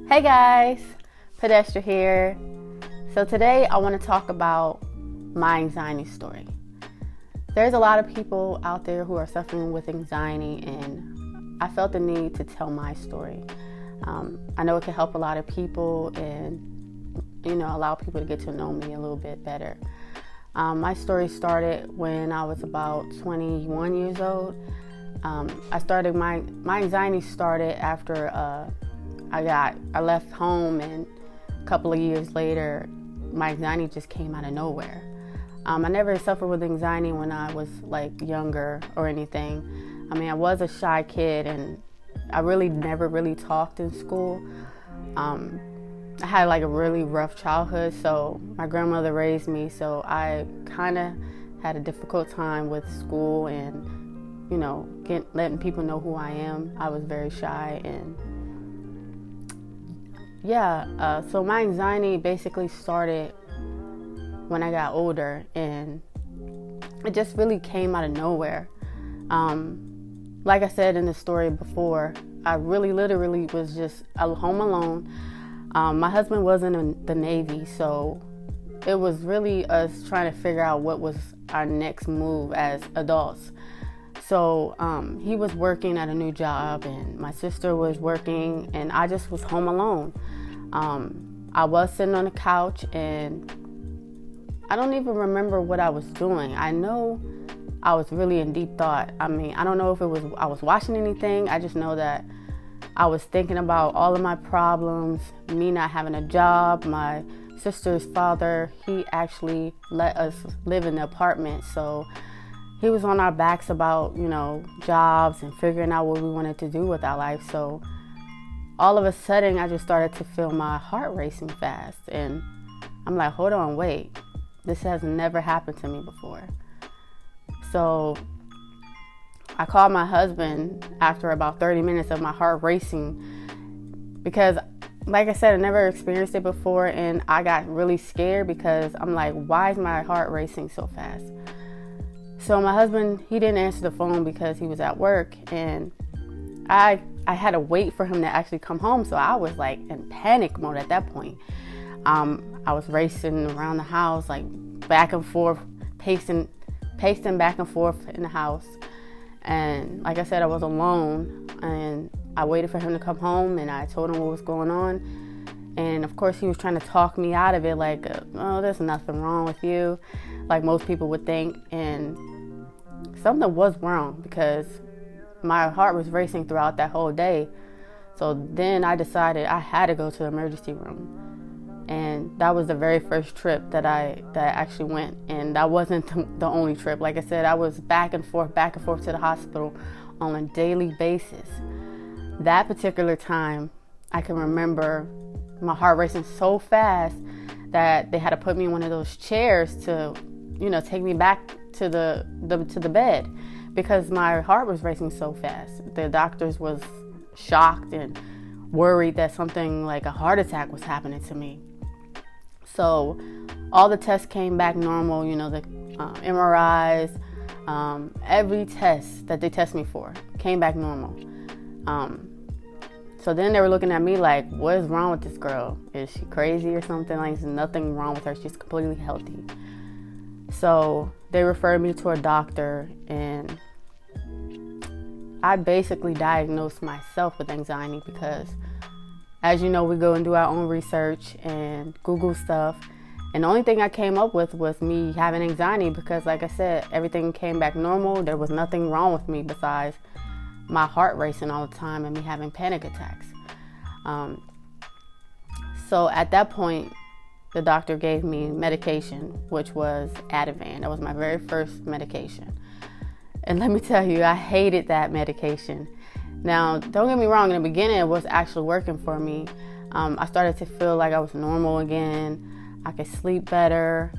Hey guys, Pedestra here. So today I want to talk about my anxiety story. There's a lot of people out there who are suffering with anxiety, and I felt the need to tell my story. I know it can help a lot of people and allow people to get to know me a little bit better. My story started when I was about 21 years old. My anxiety started after I left home, and a couple of years later, my anxiety just came out of nowhere. I never suffered with anxiety when I was younger or anything. I was a shy kid, and I never really talked in school. I had a really rough childhood, so my grandmother raised me, so I kind of had a difficult time with school and letting people know who I am. I was very shy, and so my anxiety basically started when I got older, and it just really came out of nowhere. Like I said in the story before, I really literally was just home alone. My husband was in the Navy, so it was really us trying to figure out what was our next move as adults. So he was working at a new job, and my sister was working, and I just was home alone. I was sitting on the couch, and I don't even remember what I was doing. I know I was really in deep thought. I don't know if I was watching anything. I just know that I was thinking about all of my problems, me not having a job. My sister's father, he actually let us live in the apartment, so he was on our backs about, jobs and figuring out what we wanted to do with our life. So all of a sudden, I just started to feel my heart racing fast. And I'm like, hold on, wait. This has never happened to me before. So I called my husband after about 30 minutes of my heart racing because, like I said, I never experienced it before. And I got really scared because I'm like, why is my heart racing so fast? So my husband, he didn't answer the phone because he was at work, and I had to wait for him to actually come home. So I was in panic mode at that point. I was racing around the house, back and forth, pacing back and forth in the house. And like I said, I was alone, and I waited for him to come home, and I told him what was going on. And of course, he was trying to talk me out of it, oh, there's nothing wrong with you, like most people would think. And something was wrong because my heart was racing throughout that whole day. So then I decided I had to go to the emergency room. And that was the very first trip that I actually went. And that wasn't the only trip. Like I said, I was back and forth to the hospital on a daily basis. That particular time, I can remember my heart racing so fast that they had to put me in one of those chairs to, take me back to the bed because my heart was racing so fast. The doctors was shocked and worried that something like a heart attack was happening to me. So all the tests came back normal, the MRIs, every test that they test me for came back normal. So then they were looking at me like, what is wrong with this girl? Is she crazy or something? There's nothing wrong with her. She's completely healthy. So they referred me to a doctor, and I basically diagnosed myself with anxiety because, as you know, we go and do our own research and Google stuff. And the only thing I came up with was me having anxiety because, like I said, everything came back normal. There was nothing wrong with me besides my heart racing all the time and me having panic attacks. So at that point, the doctor gave me medication, which was Ativan. That was my very first medication. And let me tell you, I hated that medication. Now, don't get me wrong, in the beginning, it was actually working for me. I started to feel like I was normal again. I could sleep better.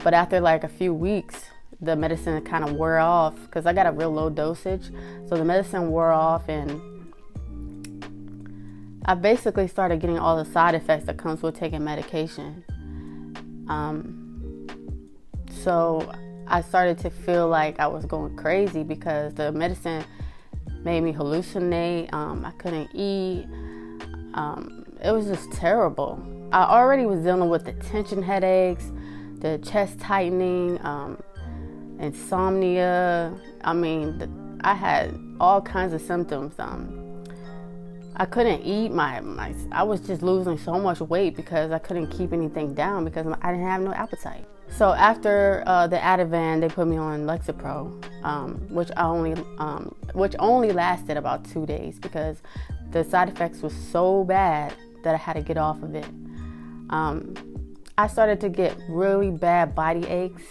But after a few weeks, the medicine kind of wore off because I got a real low dosage. So the medicine wore off, and I basically started getting all the side effects that comes with taking medication. So I started to feel like I was going crazy because the medicine made me hallucinate. I couldn't eat. it was just terrible. I already was dealing with the tension headaches, the chest tightening, insomnia. I mean, I had all kinds of symptoms. I couldn't eat. I was just losing so much weight because I couldn't keep anything down because I didn't have no appetite. So after the Ativan, they put me on Lexapro, which only lasted about 2 days because the side effects were so bad that I had to get off of it. I started to get really bad body aches.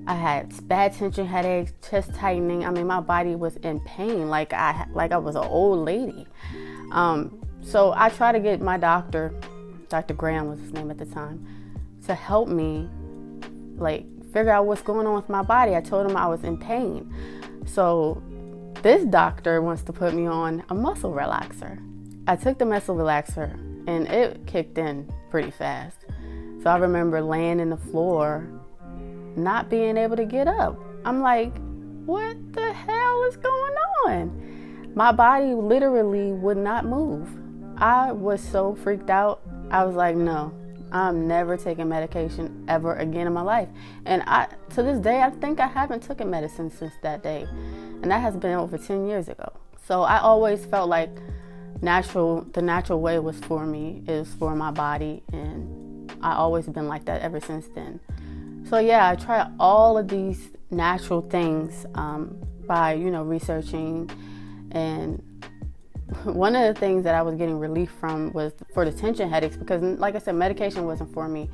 I had bad tension headaches, chest tightening. I mean, my body was in pain, like I was an old lady. So I tried to get my doctor, Dr. Graham was his name at the time, to help me, like, figure out what's going on with my body. I told him I was in pain. So this doctor wants to put me on a muscle relaxer. I took the muscle relaxer and it kicked in pretty fast. So I remember laying in the floor, not being able to get up. I'm like, what the hell is going on? My body literally would not move. I was so freaked out. I was like, no, I'm never taking medication ever again in my life. And to this day, I think I haven't taken medicine since that day. And that has been over 10 years ago. So I always felt like the natural way was for me, is for my body. And I always been like that ever since then. So yeah, I tried all of these natural things by, researching. And one of the things that I was getting relief from was for the tension headaches, because like I said, medication wasn't for me.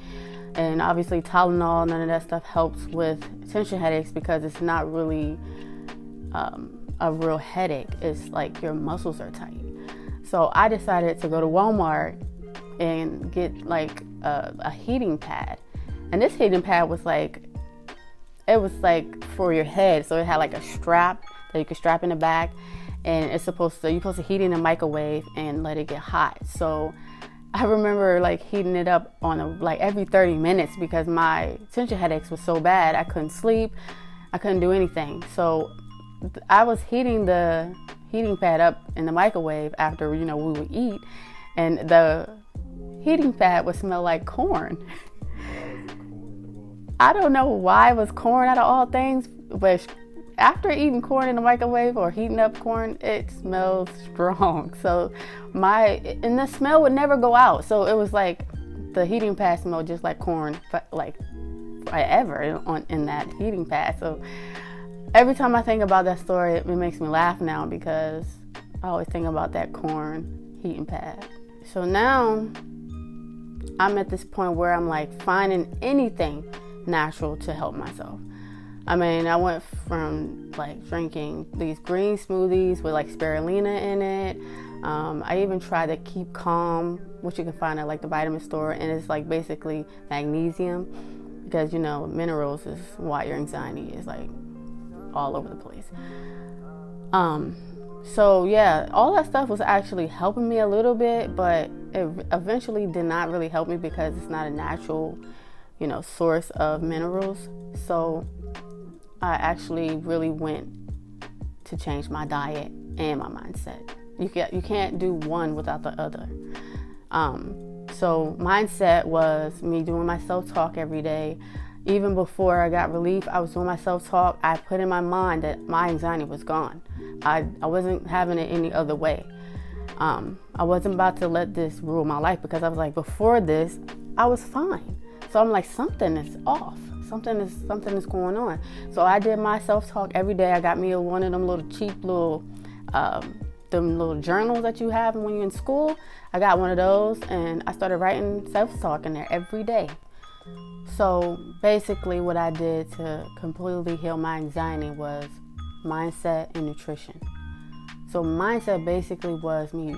And obviously Tylenol, none of that stuff helps with tension headaches because it's not really a real headache. It's like your muscles are tight. So I decided to go to Walmart and get like a heating pad. And this heating pad was like for your head. So it had like a strap that you could strap in the back. And you're supposed to heat it in a microwave and let it get hot. So I remember like heating it up on every 30 minutes because my tension headaches was so bad. I couldn't sleep. I couldn't do anything. So I was heating the heating pad up in the microwave after, we would eat. And the heating pad would smell like corn. I don't know why it was corn out of all things, but after eating corn in the microwave or heating up corn, it smells strong. So and the smell would never go out. So it was like the heating pad smelled just like corn, like forever in that heating pad. So every time I think about that story, it makes me laugh now because I always think about that corn heating pad. So now I'm at this point where I'm like finding anything natural to help myself. I mean, I went from like drinking these green smoothies with like spirulina in it. I even tried to Keep Calm, which you can find at like the vitamin store, and it's like basically magnesium because minerals is why your anxiety is like all over the place. So yeah, all that stuff was actually helping me a little bit, but it eventually did not really help me because it's not a natural, source of minerals. So I actually really went to change my diet and my mindset. You can't do one without the other. So mindset was me doing my self-talk every day. Even before I got relief, I was doing my self-talk. I put in my mind that my anxiety was gone. I wasn't having it any other way. I wasn't about to let this rule my life because I was like, before this, I was fine. So I'm like, something is off. Something is going on. So I did my self-talk every day. I got me one of them little cheap them little journals that you have when you're in school. I got one of those and I started writing self-talk in there every day. So basically what I did to completely heal my anxiety was mindset and nutrition. So mindset basically was me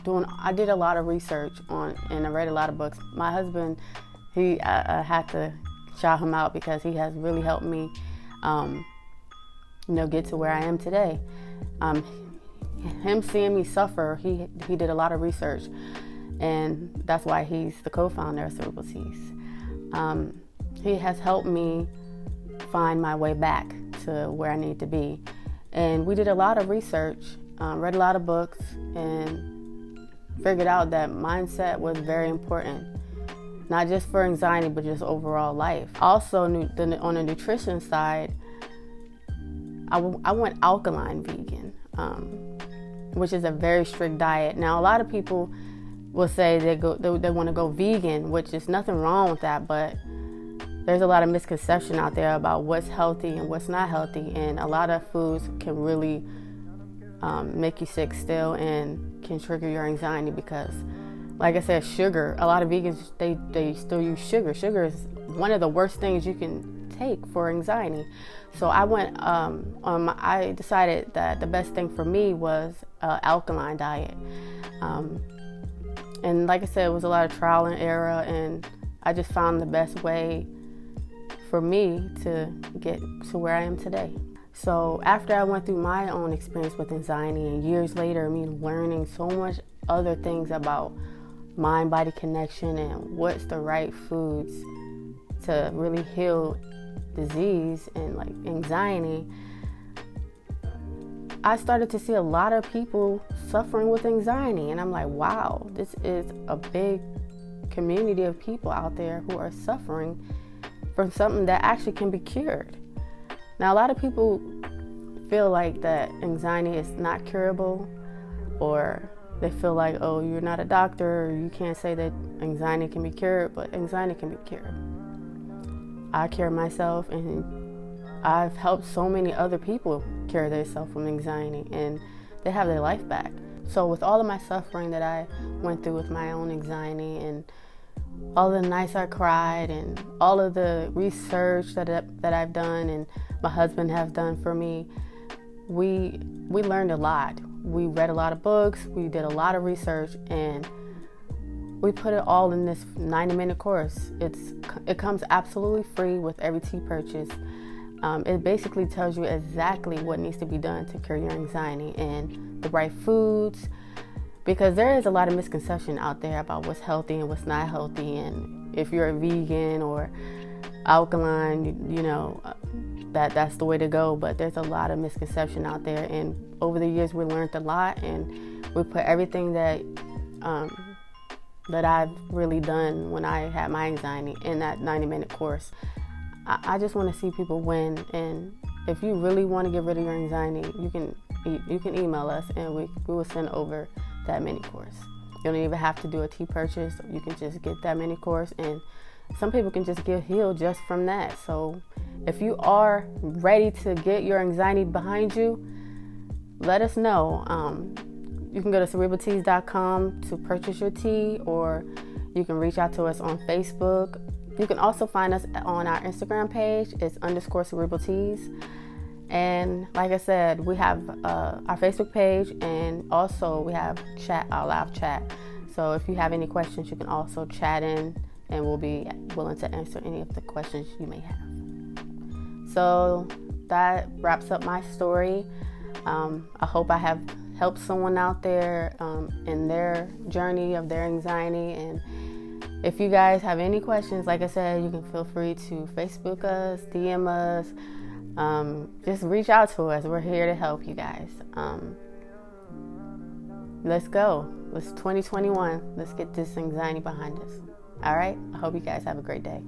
I did a lot of research and I read a lot of books. My husband, I had to shout him out because he has really helped me, get to where I am today. Him seeing me suffer, he did a lot of research, and that's why he's the co-founder of Cerebral Teas. He has helped me find my way back to where I need to be. And we did a lot of research, read a lot of books, and figured out that mindset was very important, not just for anxiety, but just overall life. Also, on the nutrition side, I went alkaline vegan, which is a very strict diet. Now, a lot of people will say they want to go vegan, which is nothing wrong with that, but there's a lot of misconception out there about what's healthy and what's not healthy, and a lot of foods can really make you sick still and can trigger your anxiety because, like I said, sugar. A lot of vegans, they still use sugar. Sugar is one of the worst things you can take for anxiety. So I decided that the best thing for me was alkaline diet. And like I said, it was a lot of trial and error, and I just found the best way for me to get to where I am today. So after I went through my own experience with anxiety, and years later, me learning so much other things about mind-body connection and what's the right foods to really heal disease and like anxiety, I started to see a lot of people suffering with anxiety, and I'm like, wow, this is a big community of people out there who are suffering from something that actually can be cured. Now, a lot of people feel like that anxiety is not curable, or they feel like, oh, you're not a doctor, or you can't say that anxiety can be cured, but anxiety can be cured. I cure myself, and I've helped so many other people cure themselves from anxiety, and they have their life back. So with all of my suffering that I went through with my own anxiety, and all the nights I cried, and all of the research that I've done and my husband have done for me, we learned a lot. We read a lot of books, we did a lot of research, and we put it all in this 90-minute course. It comes absolutely free with every tea purchase. It basically tells you exactly what needs to be done to cure your anxiety and the right foods, because there is a lot of misconception out there about what's healthy and what's not healthy, and if you're a vegan or alkaline, that's the way to go. But there's a lot of misconception out there, and over the years we learned a lot, and we put everything that I've really done when I had my anxiety in that 90-minute course. I just want to see people win, and if you really want to get rid of your anxiety, you can email us, and we will send over that mini course. You don't even have to do a tea purchase. You can just get that mini course, and some people can just get healed just from that. So if you are ready to get your anxiety behind you, let us know. You can go to cerebralteas.com to purchase your tea, or you can reach out to us on Facebook. You can also find us on our Instagram page. It's _cerebralteas. And like I said, we have our Facebook page, and also we have our live chat. So if you have any questions, you can also chat in, and we'll be willing to answer any of the questions you may have. So that wraps up my story. I hope I have helped someone out there in their journey of their anxiety. And if you guys have any questions, like I said, you can feel free to Facebook us, DM us, just reach out to us. We're here to help you guys. Let's go. It's 2021. Let's get this anxiety behind us. All right? I hope you guys have a great day.